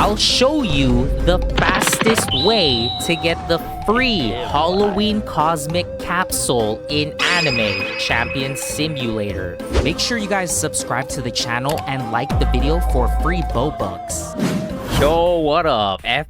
I'll show you the fastest way to get the free Halloween Cosmic Capsule in Anime Champion Simulator. Make sure you guys subscribe to the channel and like the video for free Bobucks. Yo, what up? F-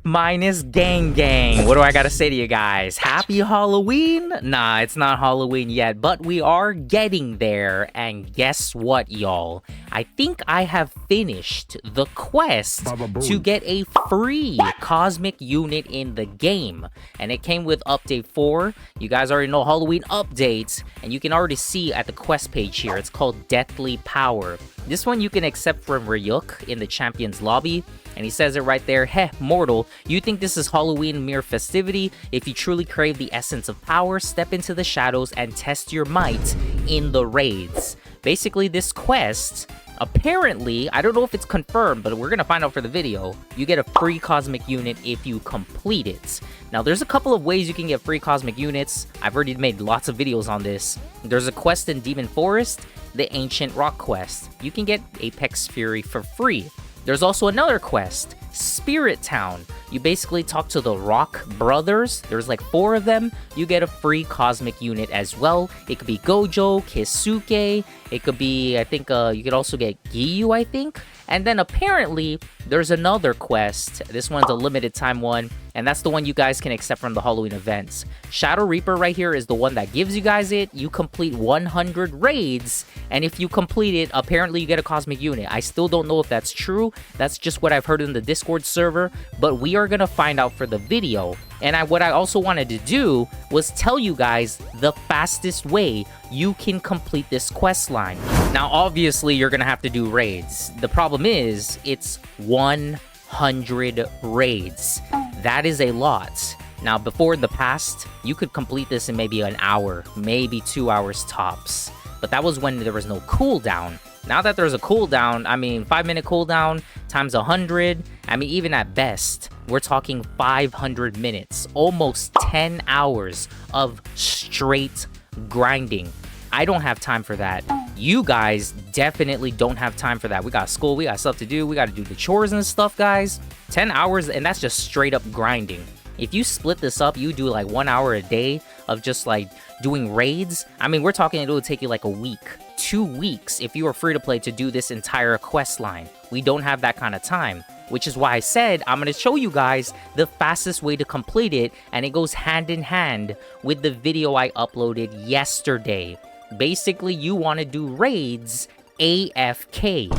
gang gang. What do I gotta say to you guys? Happy Halloween? Nah, it's not Halloween yet, but we are getting there. And guess what, y'all? I think I have finished the quest to get a free cosmic unit in the game. And it came with update 4. You guys already know Halloween updates. And you can already see at the quest page here, it's called Deathly Power. This one you can accept from Ryuk in the Champions Lobby. And he says it right there, heh, mortal, you think this is Halloween mere festivity? If you truly crave the essence of power, step into the shadows and test your might in the raids. Basically, this quest, apparently, I don't know if it's confirmed, but we're gonna find out for the video, you get a free cosmic unit if you complete it. Now, there's a couple of ways you can get free cosmic units. I've already made lots of videos on this. There's a quest in Demon Forest, the Ancient Rock quest. You can get Apex Fury for free. There's also another quest, Spirit Town. You basically talk to the Rock Brothers. There's like 4 of them. You get a free cosmic unit as well. It could be Gojo, Kisuke. It could be, I think, you could also get Giyu, I think. And then apparently, there's another quest. This one's a limited time one, and that's the one you guys can accept from the Halloween events. Shadow Reaper right here is the one that gives you guys it. You complete 100 raids, and if you complete it, apparently you get a cosmic unit. I still don't know if that's true. That's just what I've heard in the Discord server, but we are gonna find out for the video. And what I also wanted to do was tell you guys the fastest way you can complete this quest line. Now, obviously, you're gonna have to do raids. The problem is, it's 100 raids. That is a lot. Now, before in the past, you could complete this in maybe an hour, maybe 2 hours tops. But that was when there was no cooldown. Now that there's a cooldown, I mean, 5-minute cooldown times 100, I mean, even at best, we're talking 500 minutes, almost 10 hours of straight grinding. I don't have time for that. You guys definitely don't have time for that. We got school, we got stuff to do, we got to do the chores and stuff, guys. 10 hours, and that's just straight up grinding. If you split this up, you do like 1 hour a day of just like doing raids. I mean, we're talking it will take you like a week, 2 weeks if you are free to play to do this entire quest line. We don't have that kind of time, which is why I said I'm going to show you guys the fastest way to complete it, and it goes hand in hand with the video I uploaded yesterday. Basically, you want to do raids AFK,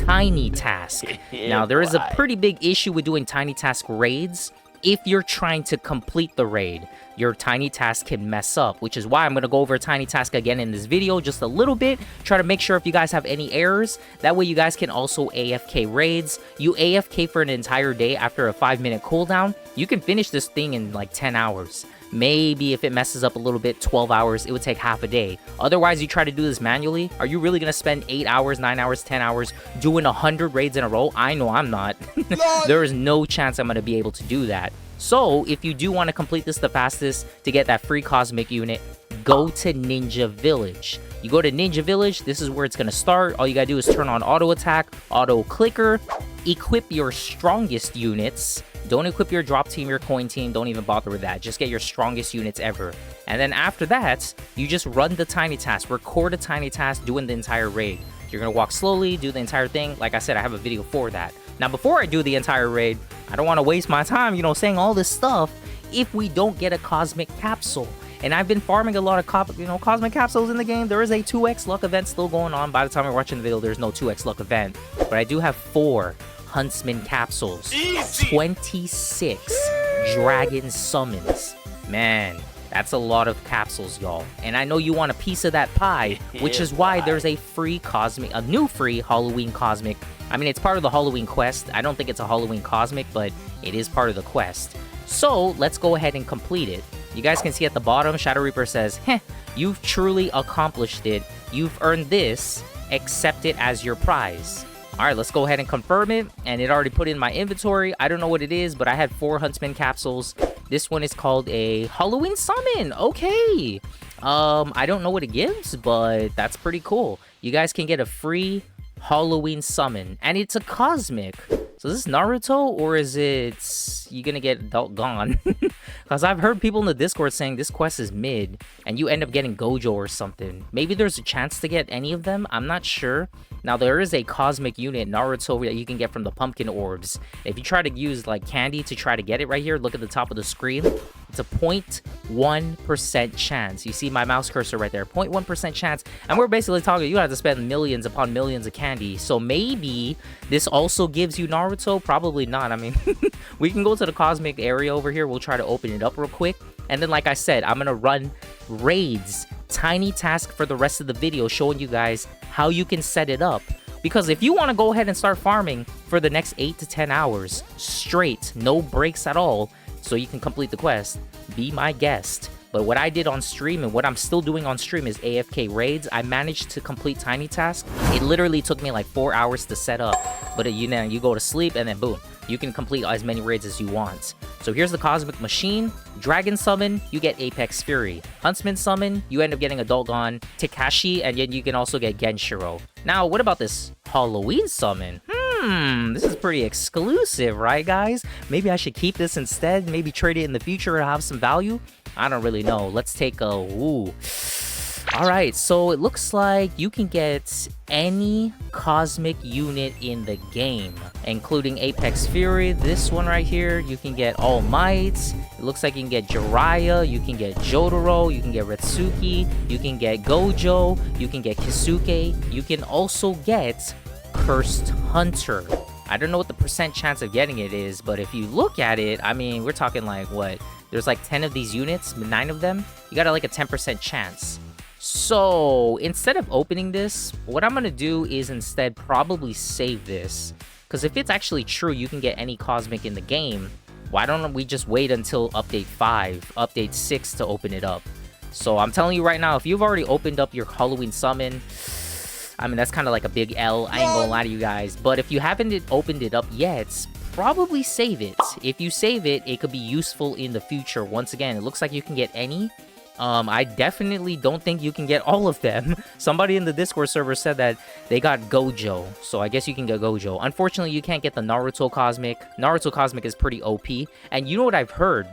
Tiny Task. Now, there is a pretty big issue with doing Tiny Task raids. If you're trying to complete the raid, your Tiny Task can mess up, which is why I'm going to go over Tiny Task again in this video just a little bit, try to make sure if you guys have any errors, that way you guys can also AFK raids. You AFK for an entire day after a 5-minute cooldown, you can finish this thing in like 10 hours. Maybe if it messes up a little bit, 12 hours, it would take half a day. Otherwise, you try to do this manually, are you really going to spend 8 hours, 9 hours, 10 hours doing 100 raids in a row? I know I'm not. There is no chance I'm going to be able to do that. So, if you do want to complete this the fastest to get that free cosmic unit, go to Ninja Village. You go to Ninja Village, this is where it's going to start. All you got to do is turn on auto attack, auto clicker, equip your strongest units. Don't equip your drop team, your coin team, don't even bother with that. Just get your strongest units ever. And then after that, you just run the Tiny Task, record a Tiny Task doing the entire raid. You're going to walk slowly, do the entire thing. Like I said, I have a video for that. Now, before I do the entire raid, I don't want to waste my time, saying all this stuff if we don't get a cosmic capsule. And I've been farming a lot of cosmic capsules in the game. There is a 2x luck event still going on. By the time you're watching the video, there's no 2x luck event. But I do have 4 Huntsman capsules. Easy. 26 dragon summons. Man, that's a lot of capsules, y'all. And I know you want a piece of that pie, which is why there's a new free Halloween cosmic. I mean, it's part of the Halloween quest. I don't think it's a Halloween cosmic, but it is part of the quest. So let's go ahead and complete it. You guys can see at the bottom, Shadow Reaper says, heh, you've truly accomplished it. You've earned this. Accept it as your prize. All right, let's go ahead and confirm it. And it already put in my inventory. I don't know what it is, but I had 4 Huntsman capsules. This one is called a Halloween Summon. Okay. I don't know what it gives, but that's pretty cool. You guys can get a free Halloween Summon. And it's a cosmic. So is this Naruto, or is it you gonna get gone? Because I've heard people in the Discord saying this quest is mid, and you end up getting Gojo or something. Maybe there's a chance to get any of them. I'm not sure. Now, there is a cosmic unit, Naruto, that you can get from the pumpkin orbs. If you try to use, like, candy to try to get it right here, look at the top of the screen. It's a 0.1% chance. You see my mouse cursor right there, 0.1% chance. And we're basically talking, you have to spend millions upon millions of candy. So maybe this also gives you Naruto? Probably not. I mean, we can go to the cosmic area over here. We'll try to open it up real quick. And then, like I said, I'm going to run raids, tiny task for the rest of the video, showing you guys how you can set it up. Because if you want to go ahead and start farming for the next 8 to 10 hours straight, no breaks at all, so you can complete the quest, be my guest. But what I did on stream and what I'm still doing on stream is AFK raids. I managed to complete tiny task. It literally took me like 4 hours to set up. But you know, you go to sleep and then boom, you can complete as many raids as you want. So here's the Cosmic Machine. Dragon Summon, you get Apex Fury. Huntsman Summon, you end up getting Adultgon, Takashi, and then you can also get Genshiro. Now, what about this Halloween Summon? This is pretty exclusive, right, guys? Maybe I should keep this instead. Maybe trade it in the future and have some value. I don't really know. Let's take a... Ooh. Alright, so it looks like you can get any cosmic unit in the game, including Apex Fury, this one right here. You can get All Might. It looks like you can get Jiraiya, you can get Jotaro, you can get Retsuki, you can get Gojo, you can get Kisuke, you can also get Cursed Hunter. I don't know what the percent chance of getting it is, but if you look at it, I mean, we're talking like, what? There's like 10 of these units, 9 of them. You got like a 10% chance. So instead of opening this, what I'm gonna do is instead probably save this, because if it's actually true you can get any cosmic in the game, why don't we just wait until update 5, update 6 to open it up? So I'm telling you right now, if you've already opened up your Halloween Summon, I mean, that's kind of like a big L, I ain't gonna lie to you guys. But if you haven't opened it up yet, probably save it. If you save it, it could be useful in the future. Once again, it looks like you can get any. I definitely don't think you can get all of them. Somebody in the Discord server said that they got Gojo, so I guess you can get Gojo. Unfortunately, you can't get the Naruto Cosmic. Naruto Cosmic is pretty OP. And you know what I've heard?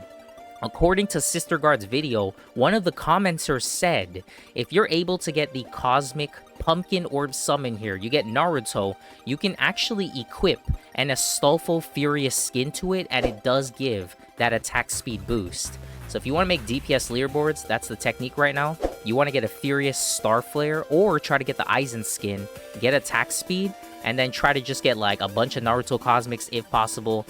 According to Sister Guard's video, one of the commenters said, if you're able to get the Cosmic Pumpkin Orb Summon here, you get Naruto, you can actually equip an Astolfo Furious skin to it, and it does give that attack speed boost. So if you want to make DPS leaderboards, that's the technique right now. You want to get a Furious Star Flare, or try to get the Aizen skin, get attack speed, and then try to just get like a bunch of Naruto Cosmics if possible.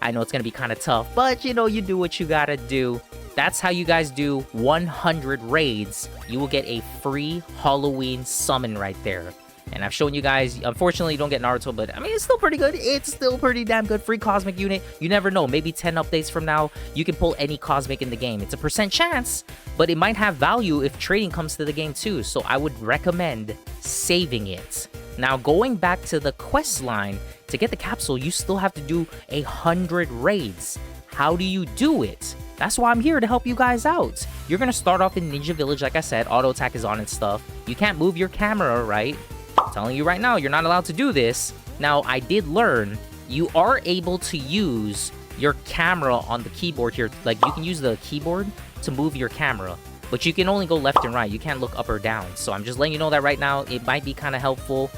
I know it's going to be kind of tough, but you know, you do what you gotta do. That's how you guys do 100 raids. You will get a free Halloween summon right there. And I've shown you guys, unfortunately you don't get Naruto, but I mean, it's still pretty good. It's still pretty damn good. Free cosmic unit. You never know, maybe 10 updates from now, you can pull any cosmic in the game. It's a percent chance, but it might have value if trading comes to the game too. So I would recommend saving it. Now, going back to the quest line, to get the capsule, you still have to do 100 raids. How do you do it? That's why I'm here to help you guys out. You're gonna start off in Ninja Village, like I said, auto attack is on and stuff. You can't move your camera, right? I'm telling you right now, you're not allowed to do this. Now, I did learn you are able to use your camera on the keyboard here. Like, you can use the keyboard to move your camera, but you can only go left and right. You can't look up or down. So I'm just letting you know that right now. It might be kind of helpful.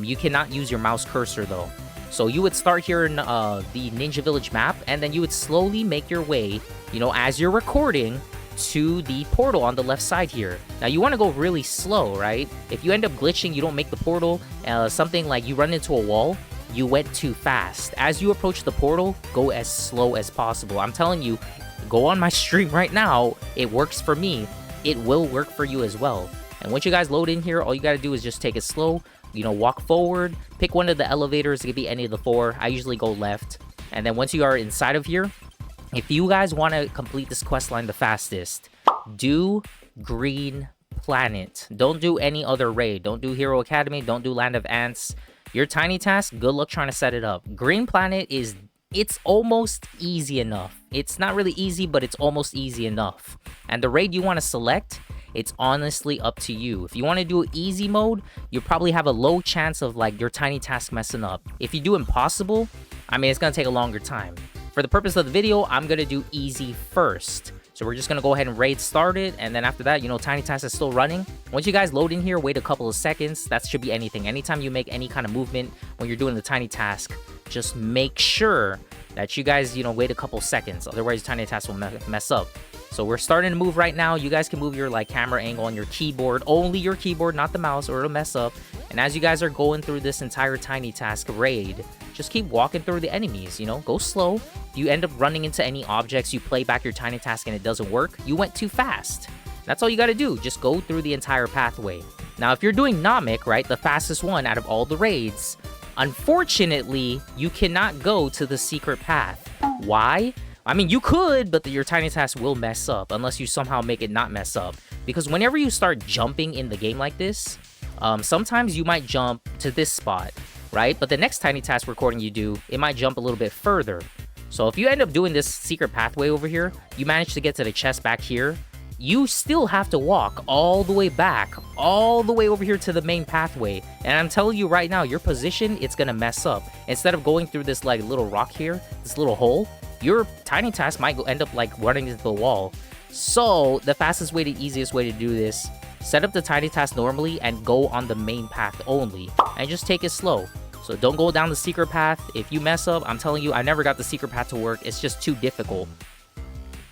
You cannot use your mouse cursor though. So you would start here in the Ninja Village map, and then you would slowly make your way, you know, as you're recording, to the portal on the left side here. Now you want to go really slow, right? If you end up glitching, you don't make the portal, something like you run into a wall, you went too fast. As you approach the portal, go as slow as possible. I'm telling you, go on my stream right now. It works for me. It will work for you as well. And once you guys load in here, all you got to do is just take it slow. You know, walk forward, pick one of the elevators. It could be any of the 4. I usually go left. And then once you are inside of here, if you guys want to complete this quest line the fastest, do Green Planet. Don't do any other raid. Don't do Hero Academy. Don't do Land of Ants. Your tiny task, good luck trying to set it up. Green Planet is, it's almost easy enough. It's not really easy, but it's almost easy enough. And the raid you want to select It's honestly up to you. If you want to do easy mode, you probably have a low chance of like your tiny task messing up. If you do impossible, I mean, it's gonna take a longer time. For the purpose of the video, I'm gonna do easy first. So we're just gonna go ahead and raid start it, and then after that, you know, tiny task is still running. Once you guys load in here, wait a couple of seconds. That should be anything. Anytime you make any kind of movement when you're doing the tiny task, just make sure that you guys, you know, wait a couple seconds. Otherwise, tiny task will mess up. So we're starting to move right now. You guys can move your like camera angle on your keyboard, only your keyboard, not the mouse, or it'll mess up. And as you guys are going through this entire tiny task raid, just keep walking through the enemies, you know, go slow. If you end up running into any objects, you play back your tiny task and it doesn't work, you went too fast. That's all you got to do. Just go through the entire pathway. Now, if you're doing Namek, right, the fastest one out of all the raids, unfortunately, you cannot go to the secret path. Why? I mean, you could, but your tiny task will mess up unless you somehow make it not mess up. Because whenever you start jumping in the game like this, sometimes you might jump to this spot, right? But the next tiny task recording you do, it might jump a little bit further. So if you end up doing this secret pathway over here, you manage to get to the chest back here, you still have to walk all the way back, all the way over here to the main pathway. And I'm telling you right now, your position, it's gonna mess up. Instead of going through this like little rock here, this little hole, your tiny task might end up like running into the wall. So the fastest way, the easiest way to do this, set up the tiny task normally and go on the main path only, and just take it slow. So don't go down the secret path. If you mess up, I'm telling you, I never got the secret path to work. It's just too difficult.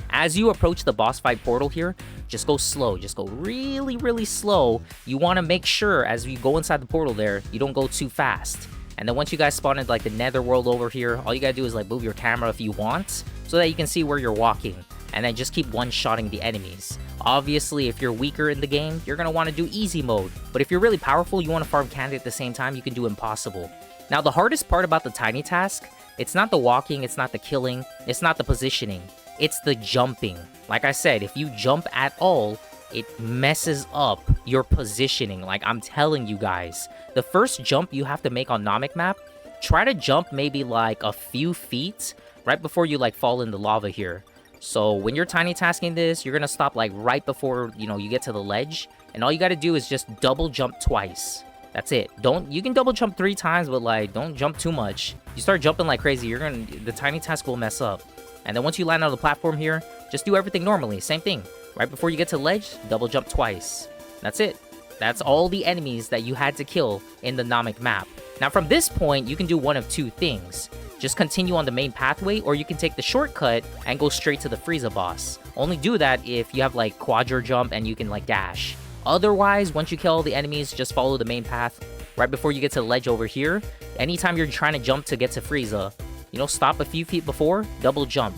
As you approach the boss fight portal here, just go slow. Just go really, really slow. You want to make sure as you go inside the portal there, you don't go too fast. And then once you guys spawn in like the netherworld over here, all you gotta do is like move your camera if you want, so that you can see where you're walking. And then just keep one-shotting the enemies. Obviously, if you're weaker in the game, you're gonna want to do easy mode. But if you're really powerful, you want to farm candy at the same time, you can do impossible. Now, the hardest part about the tiny task, it's not the walking, it's not the killing, it's not the positioning. It's the jumping. Like I said, if you jump at all, it messes up your positioning. Like I'm telling you guys, the first jump you have to make on Namek map, try to jump maybe like a few feet right before you like fall in the lava here. So when you're tiny tasking this, you're gonna stop like right before, you know, you get to the ledge, and all you gotta do is just double jump twice. That's it. You can double jump 3 times, but like don't jump too much. You start jumping like crazy, the tiny task will mess up. And then once you land on the platform here, just do everything normally. Same thing. Right before you get to the ledge, double jump twice. That's it. That's all the enemies that you had to kill in the Namek map. Now from this point, you can do one of 2 things. Just continue on the main pathway, or you can take the shortcut and go straight to the Frieza boss. Only do that if you have like quadra jump and you can like dash. Otherwise, once you kill all the enemies, just follow the main path. Right before you get to the ledge over here, anytime you're trying to jump to get to Frieza, you know, stop a few feet before, double jump.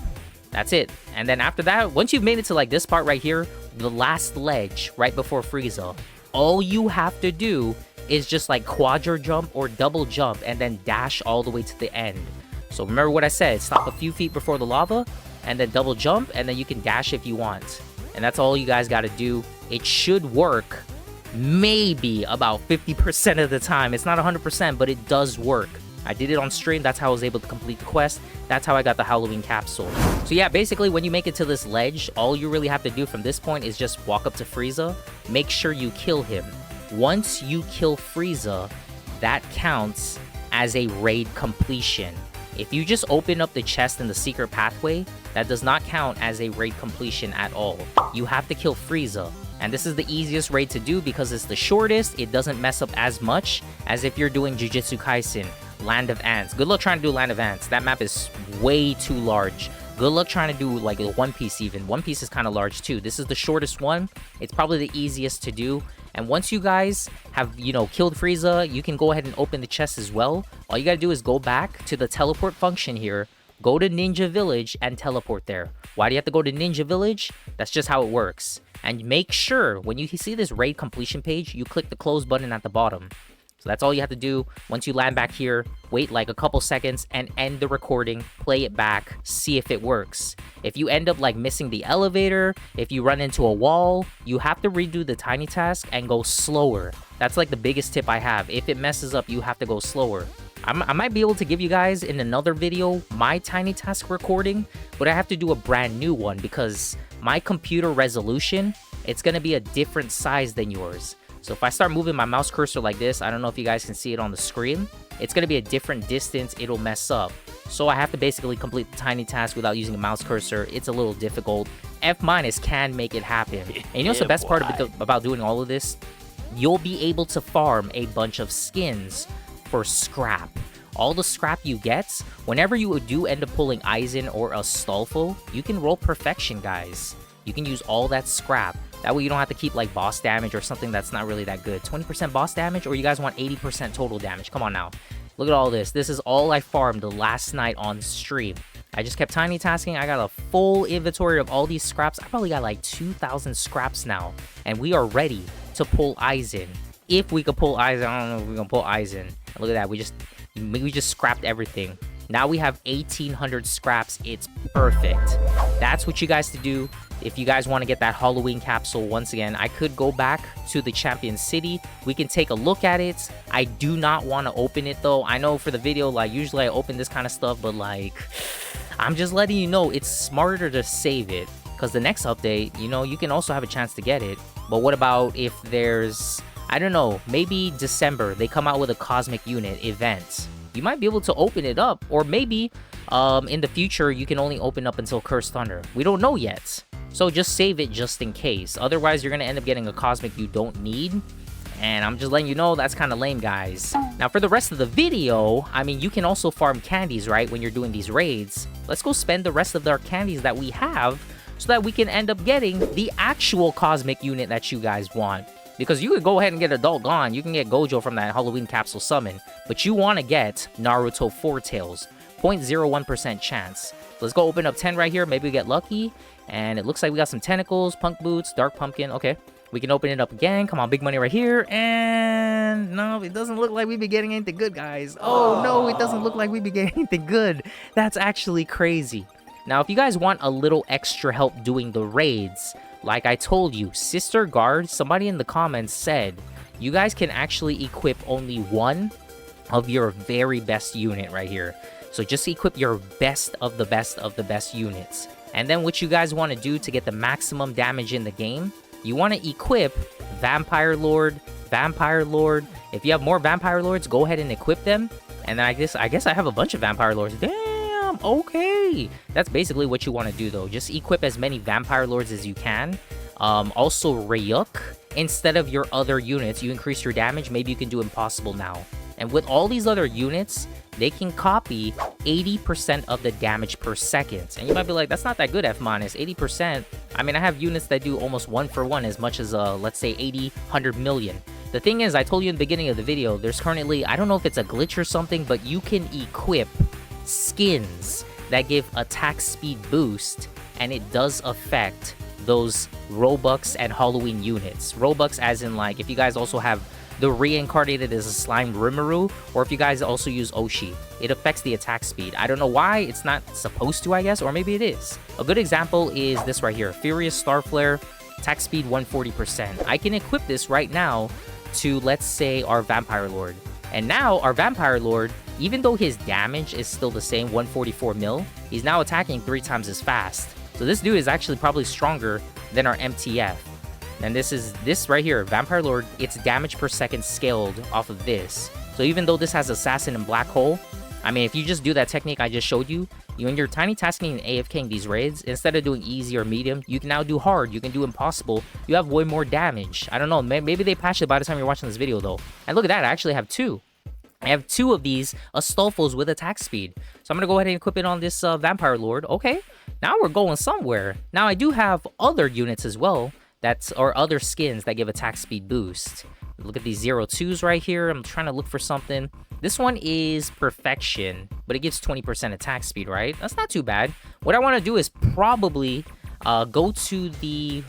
That's it. And then after that, once you've made it to like this part right here, the last ledge right before Frieza, all you have to do is just like quadra jump or double jump and then dash all the way to the end. So remember what I said, stop a few feet before the lava and then double jump, and then you can dash if you want. And that's all you guys got to do. It should work maybe about 50% of the time. It's not 100%, but it does work. I did it on stream. That's how I was able to complete the quest. That's how I got the Halloween capsule. So yeah, basically when you make it to this ledge, all you really have to do from this point is just walk up to Frieza. Make sure you kill him. Once you kill Frieza, that counts as a raid completion. If you just open up the chest in the secret pathway, that does not count as a raid completion at all. You have to kill Frieza. And this is the easiest raid to do because it's the shortest. It doesn't mess up as much as if you're doing Jujutsu Kaisen, Land of Ants. Good luck trying to do Land of Ants. That map is way too large. Good luck trying to do like a One Piece even. One Piece is kind of large too. This is the shortest one. It's probably the easiest to do. And once you guys have, you know, killed Frieza, you can go ahead and open the chest as well. All you gotta do is go back to the teleport function here. Go to Ninja Village and teleport there. Why do you have to go to Ninja Village? That's just how it works. And make sure when you see this raid completion page, you click the close button at the bottom. So that's all you have to do. Once you land back here, wait like a couple seconds and end the recording, play it back, see if it works. If you end up like missing the elevator, if you run into a wall, you have to redo the tiny task and go slower. That's like the biggest tip I have. If it messes up, you have to go slower. I might be able to give you guys in another video my tiny task recording, but I have to do a brand new one because my computer resolution it's gonna be a different size than yours. So if I start moving my mouse cursor like this, I don't know if you guys can see it on the screen, it's gonna be a different distance, it'll mess up. So I have to basically complete the tiny task without using a mouse cursor. It's a little difficult. F- can make it happen. And you know what's the best part about doing all of this? You'll be able to farm a bunch of skins for scrap. All the scrap you get, whenever you do end up pulling Aizen or Astolfo, you can roll perfection, guys. You can use all that scrap. That way you don't have to keep like boss damage or something that's not really that good. 20% boss damage, or you guys want 80% total damage? Come on now. Look at all this. This is all I farmed last night on stream. I just kept tiny tasking. I got a full inventory of all these scraps. I probably got like 2,000 scraps now. And we are ready to pull Aizen. If we could pull Aizen, I don't know if we're gonna pull Aizen. Look at that. We just scrapped everything. Now we have 1,800 scraps. It's perfect. That's what you guys to do. If you guys want to get that Halloween capsule, once again, I could go back to the Champion City. We can take a look at it. I do not want to open it though. I know for the video, like usually I open this kind of stuff, but like I'm just letting you know it's smarter to save it, because the next update, you know, you can also have a chance to get it. But what about if there's, I don't know, maybe December they come out with a cosmic unit event? You might be able to open it up, or maybe in the future you can only open up until Cursed Thunder. We don't know yet. So just save it just in case. Otherwise, you're going to end up getting a cosmic you don't need. And I'm just letting you know that's kind of lame, guys. Now, for the rest of the video, I mean, you can also farm candies, right, when you're doing these raids. Let's go spend the rest of our candies that we have so that we can end up getting the actual cosmic unit that you guys want. Because you could go ahead and get Adult Gone. You can get Gojo from that Halloween capsule summon. But you want to get Naruto Four Tails. 0.01% chance. Let's go open up 10 right here. Maybe we get lucky. And it looks like we got some tentacles, punk boots, dark pumpkin. Okay, we can open it up again. Come on, big money right here. And no, it doesn't look like we be getting anything good, guys. Oh no, it doesn't look like we be getting anything good. That's actually crazy. Now, if you guys want a little extra help doing the raids, like I told you, Sister Guard, somebody in the comments said, you guys can actually equip only one of your very best unit right here. So just equip your best of the best of the best units. And then what you guys want to do to get the maximum damage in the game, you want to equip Vampire Lord, Vampire Lord. If you have more Vampire Lords, go ahead and equip them. And then I guess I have a bunch of Vampire Lords. Damn, okay. That's basically what you want to do though. Just equip as many Vampire Lords as you can. Also Ryuk. Instead of your other units, you increase your damage. Maybe you can do Impossible now. And with all these other units, they can copy 80% of the damage per second. And you might be like, that's not that good, F-. 80%. I mean, I have units that do almost 1-for-1 as much as, let's say, 80, 100 million. The thing is, I told you in the beginning of the video, there's currently, I don't know if it's a glitch or something, but you can equip skins that give attack speed boost, and it does affect those Robux and Halloween units. Robux as in, like, if you guys also have the reincarnated as a slime Rimuru, or if you guys also use Oshi, it affects the attack speed. I don't know why, it's not supposed to, I guess, or maybe it is. A good example is this right here, Furious Starflare, attack speed 140%. I can equip this right now to, let's say, our Vampire Lord. And now, our Vampire Lord, even though his damage is still the same, 144 mil, he's now attacking 3 times as fast. So this dude is actually probably stronger than our MTF. And this right here, Vampire Lord, its damage per second scaled off of this. So even though this has Assassin and Black Hole, I mean, if you just do that technique I just showed you, when you're tiny tasking and AFKing these raids, instead of doing easy or medium, you can now do hard, you can do impossible, you have way more damage. I don't know, maybe they patched it by the time you're watching this video though. And look at that, I actually have 2. I have 2 of these Astolfos with attack speed. So I'm going to go ahead and equip it on this Vampire Lord. Okay, now we're going somewhere. Now I do have other units as well, or other skins that give attack speed boost. Look at these 02s right here. I'm trying to look for something. This one is Perfection, but it gives 20% attack speed, right? That's not too bad. What I want to do is probably go to the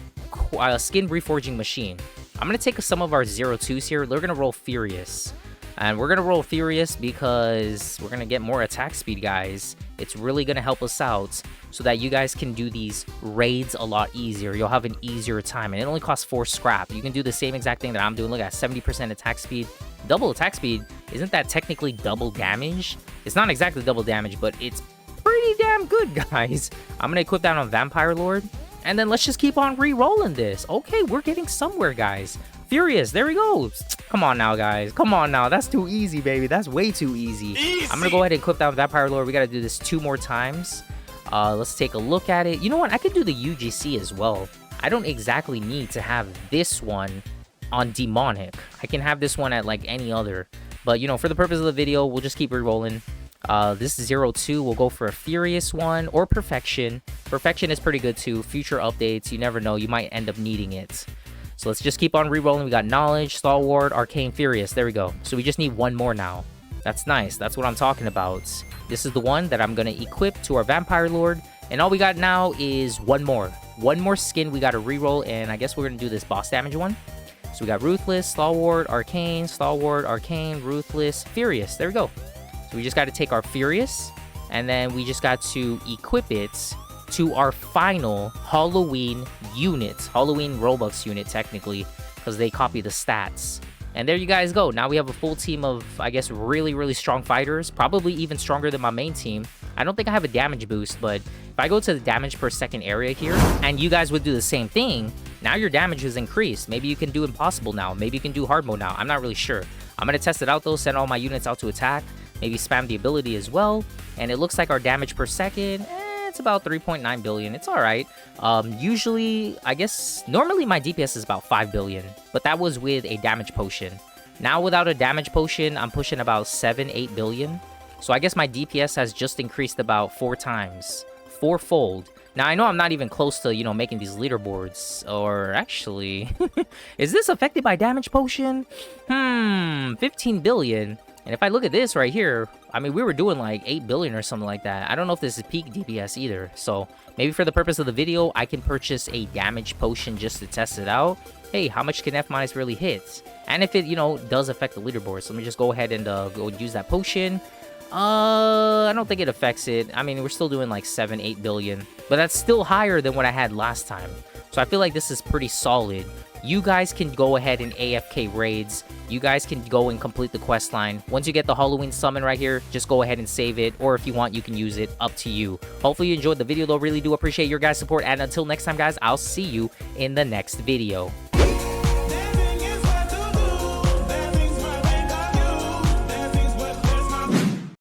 skin reforging machine. I'm going to take some of our 02s here. They're going to roll Furious. And we're going to roll Furious because we're going to get more attack speed, guys. It's really going to help us out so that you guys can do these raids a lot easier. You'll have an easier time. And it only costs 4 scrap. You can do the same exact thing that I'm doing. Look at 70% attack speed. Double attack speed. Isn't that technically double damage? It's not exactly double damage, but it's pretty damn good, guys. I'm going to equip that on Vampire Lord. And then let's just keep on re-rolling this. Okay, we're getting somewhere, guys. Furious, there we go. Come on now, guys. Come on now. That's too easy, baby. That's way too easy. I'm gonna go ahead and equip that Vampire Lord. We gotta do this 2 more times. Let's take a look at it. You know what? I could do the UGC as well. I don't exactly need to have this one on Demonic. I can have this one at like any other. But, you know, for the purpose of the video, we'll just keep re-rolling. This is 0-2. We'll go for a Furious one or Perfection. Perfection is pretty good too. Future updates, you never know. You might end up needing it. So let's just keep on re-rolling. We got Knowledge, Stalwart, Arcane, Furious. There we go. So we just need 1 more now. That's nice. That's what I'm talking about. This is the one that I'm going to equip to our Vampire Lord. And all we got now is 1 more. 1 more skin we got to re-roll. And I guess we're going to do this boss damage one. So we got Ruthless, Stalwart, Arcane, Ruthless, Furious. There we go. So we just got to take our Furious, and then we just got to equip it to our final Halloween unit. Halloween Robux unit, technically, because they copy the stats. And there you guys go. Now we have a full team of, I guess, really, really strong fighters. Probably even stronger than my main team. I don't think I have a damage boost, but if I go to the damage per second area here, and you guys would do the same thing, now your damage is increased. Maybe you can do impossible now. Maybe you can do hard mode now. I'm not really sure. I'm going to test it out, though. Send all my units out to attack. Maybe spam the ability as well. And it looks like our damage per second, it's about 3.9 billion. It's all right. Usually, I guess, normally my DPS is about 5 billion. But that was with a damage potion. Now, without a damage potion, I'm pushing about 7-8 billion. So I guess my DPS has just increased about 4 times. 4-fold. Now, I know I'm not even close to, you know, making these leaderboards. Or actually, is this affected by damage potion? 15 billion. And if I look at this right here, I mean, we were doing like 8 billion or something like that. I don't know if this is peak DPS either. So maybe for the purpose of the video, I can purchase a damage potion just to test it out. Hey, how much can F- really hit? And if it, you know, does affect the leaderboard. So let me just go ahead and go use that potion. I don't think it affects it. I mean, we're still doing like 7-8 billion. But that's still higher than what I had last time. So I feel like this is pretty solid. You guys can go ahead and AFK raids. You guys can go and complete the quest line. Once you get the Halloween summon right here, just go ahead and save it. Or if you want, you can use it. Up to you. Hopefully you enjoyed the video, though. Really do appreciate your guys' support. And until next time, guys, I'll see you in the next video.